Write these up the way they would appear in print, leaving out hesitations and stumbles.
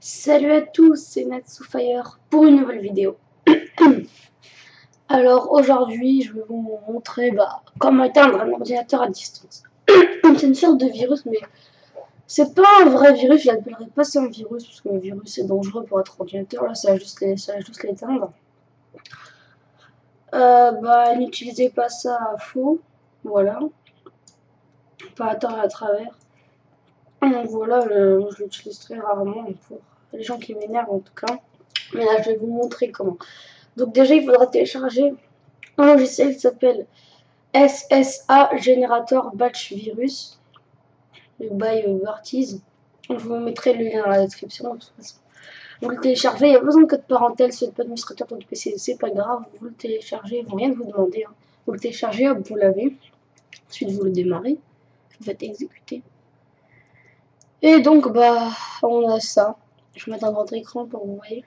Salut à tous, c'est Natsufire pour une nouvelle vidéo. Alors aujourd'hui, je vais vous montrer comment éteindre un ordinateur à distance. C'est une sorte de virus, mais c'est pas un vrai virus, je l'appellerai pas ça un virus, parce qu'un virus est dangereux pour votre ordinateur, là ça va juste l'éteindre. N'utilisez pas ça à faux, voilà. Pas attendre à travers. Donc voilà, je l'utilise très rarement pour les gens qui m'énervent en tout cas. Mais là je vais vous montrer comment. Donc déjà il faudra télécharger un logiciel qui s'appelle SSA Generator Batch Virus by Vartiz. Je vous mettrai le lien dans la description de toute façon. Vous le téléchargez, il n'y a pas besoin de code parental, si vous n'êtes pas administrateur pour le PC, c'est pas grave, vous le téléchargez, ils vont rien vous demander. Hein. Vous le téléchargez, hop, vous l'avez. Ensuite vous le démarrez, vous faites exécuter. Et donc on a ça. Je vais mettre un grand écran pour vous voyez.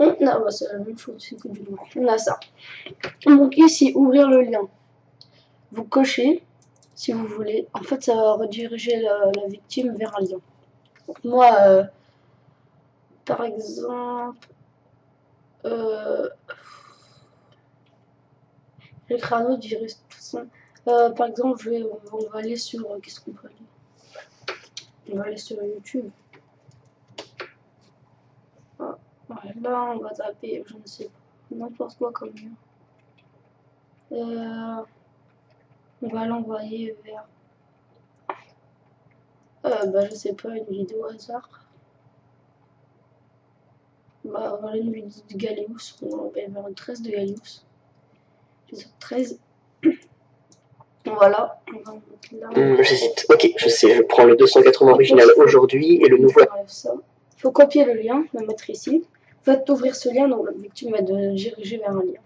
C'est la même chose, c'est que du loin. On a ça. Donc ici, ouvrir le lien. Vous cochez, si vous voulez. En fait, ça va rediriger la victime vers un lien. Donc moi, par exemple, j'ai créé un autre virus. De toute façon. Par exemple, on va aller sur... Qu'est-ce qu'on peut aller? On va aller sur YouTube. Ah, ouais, là, on va taper, je ne sais pas, n'importe quoi comme lien. On va l'envoyer vers... je sais pas, une vidéo hasard. Voilà une vidéo de Galeus, on va l'envoyer vers une 13 de Galeus. 13. Voilà, on va mettre là. J'hésite. Ok, je sais, je prends le 280 original aujourd'hui et le nouveau. Il faut copier le lien, le mettre ici. Faites ouvrir ce lien, donc la victime va diriger vers un lien.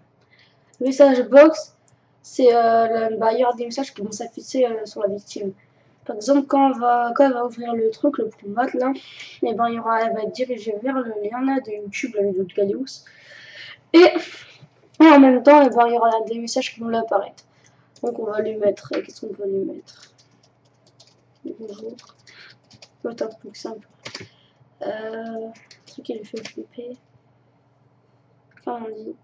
Le message box, c'est il y aura des messages qui vont s'afficher sur la victime. Par exemple, quand elle va ouvrir le truc, le prompt là, et elle va être dirigée vers le lien là de YouTube, la vidéo de Galeus. Et en même temps, il y aura des messages qui vont lui apparaître. Donc on va lui mettre, qu'est-ce qu'on peut lui mettre? Bonjour. Ça va être un peu plus simple. Ce qui lui fait flipper. Quand on dit.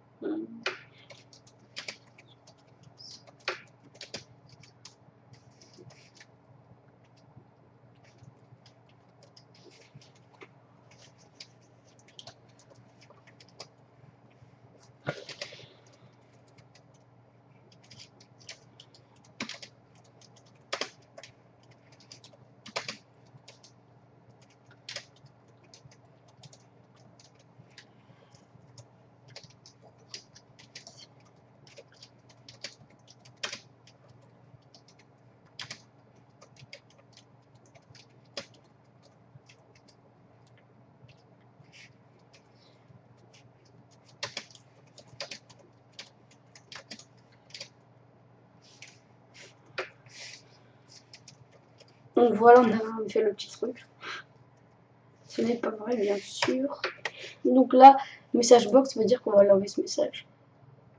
Donc voilà, on a fait le petit truc. Ce n'est pas vrai, bien sûr. Donc là, message box veut dire qu'on va leur envoyer ce message.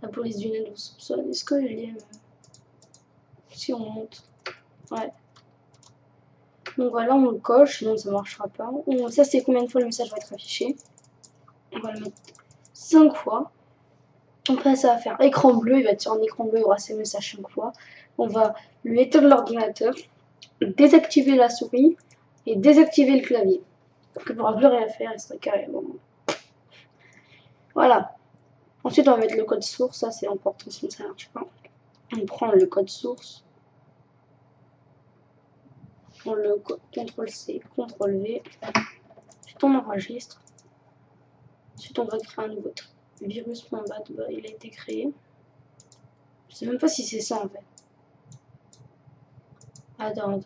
La police du Nez nous soupçonne. Est-ce que il y a... Si on monte. Ouais. Donc voilà, on le coche, sinon ça marchera pas. Ça, c'est combien de fois le message va être affiché. On va le mettre 5 fois. Après, ça va faire écran bleu. Il va être sur un écran bleu, il y aura ces messages 5 fois. On va lui éteindre l'ordinateur, désactiver la souris et désactiver le clavier. Donc il ne pourra plus rien faire, il sera carrément... Voilà. Ensuite, on va mettre le code source. Ça, c'est important sinon ça ne marche pas. On prend le code source. On le CTRL-C, CTRL-V. Ensuite, on enregistre. Ensuite, on va créer un nouveau virus.bat. Il a été créé. Je sais même pas si c'est ça en fait. Attends.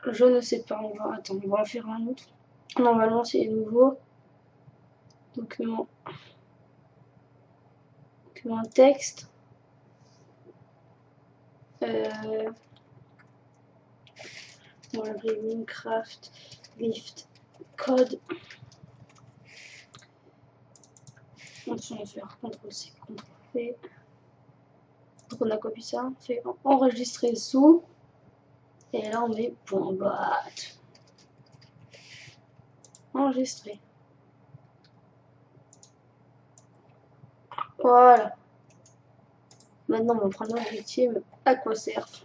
Je ne sais pas. On va en faire un autre. Normalement, c'est nouveau. Document texte. On va l'appeler Minecraft Lift Code. On va faire CTRL-C, CTRL-V. Donc on a copié ça, on fait enregistrer sous. Et là, on met point bat. Enregistré. Voilà. Maintenant, on va prendre l'objectif AquaSurf.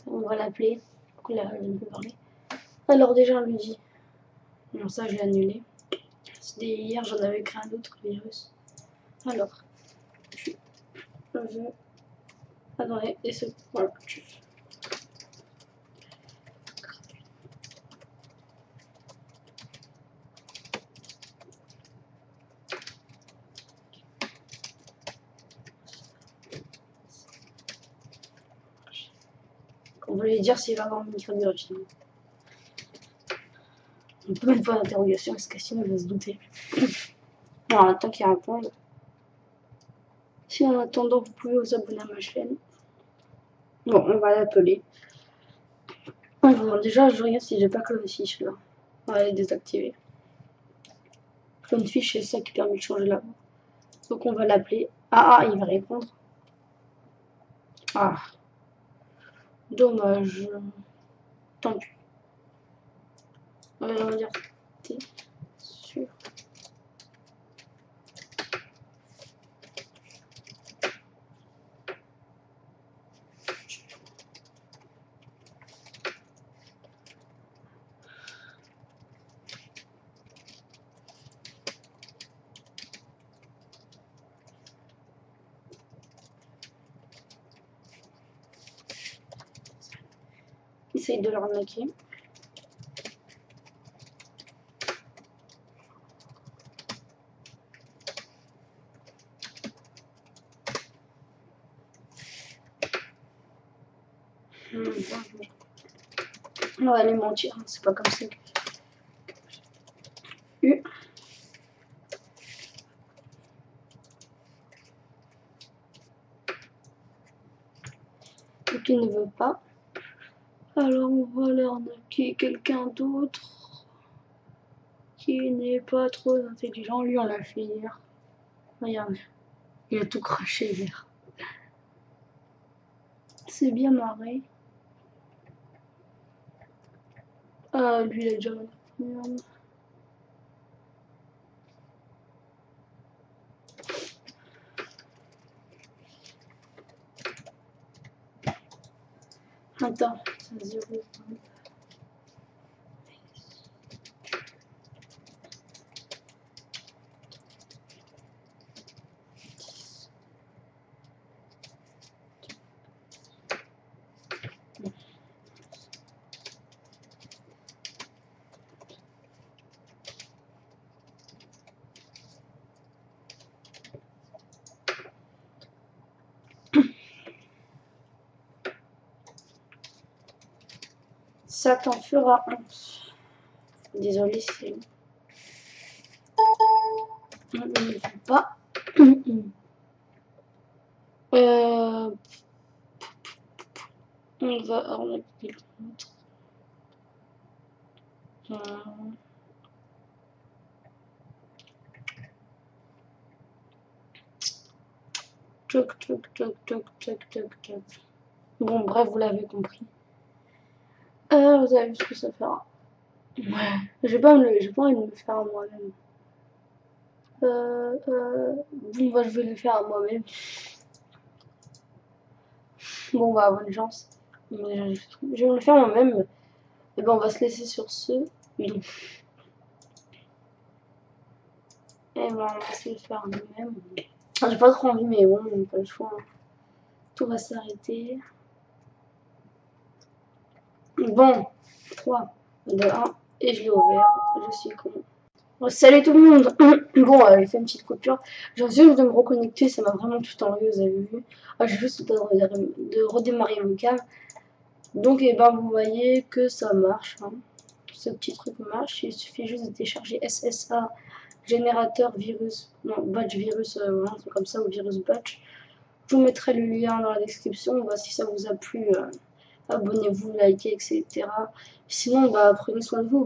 On va l'appeler. Là, je ne peux parler. Alors, déjà, on lui dit. Non, ça, je l'ai annulé. C'était hier, j'en avais créé un autre virus. Alors, je veux. Attendez, et c'est. Voilà. On va lui dire s'il va avoir une microbiologie. On peut même pas d'interrogation parce que sinon il va se douter. Alors, on attend qu'il réponde. Si en attendant, vous pouvez vous abonner à ma chaîne. Bon, on va l'appeler. Bon, déjà, je regarde si j'ai pas Clownfish là. On va les désactiver. Clownfish, c'est ça qui permet de changer la voix. Donc, on va l'appeler. Ah, il va répondre. Ah. Dommage. Tant pis. On va dire t'es sûr. Essaye de l'arnaquer. On va lui mentir, c'est pas comme ça que... Donc il ne veut pas. Alors on va l'arnaquer quelqu'un d'autre qui n'est pas trop intelligent. Lui on l'a fait hier. Regarde, il a tout craché hier. C'est bien marré. Ah, lui il a déjà... Attends, c'est 0. Ça t'en fera 11. Désolé, c'est... On ne veut pas. On va arnaquer l'autre. Toc, toc, toc, toc, toc, toc, toc. Bon, bref, vous l'avez compris. Vous avez vu ce que ça fera. Ouais, j'ai pas envie de me le faire à moi-même. Bon, bah, je vais le faire à moi-même. Bon, bah, bonne chance. Je vais me le faire moi-même. Et ben, on va se laisser sur ce. Et ben, on va se le faire nous-mêmes. J'ai pas trop envie, mais bon, on n'a pas le choix. Tout va s'arrêter. Bon, 3, 2, 1, et je l'ai ouvert. Je suis con. Bon, salut tout le monde. Bon, j'ai fait une petite coupure. Je viens de me reconnecter, ça m'a vraiment tout enlevé, vous avez vu. J'ai juste de redémarrer le cam. Donc, et ben, vous voyez que ça marche. Hein. Ce petit truc marche. Il suffit juste de télécharger SSA, générateur virus, non, batch virus, un truc comme ça, ou virus batch. Je vous mettrai le lien dans la description. On va, si ça vous a plu, abonnez-vous, likez, etc. Sinon, bah, prenez soin de vous.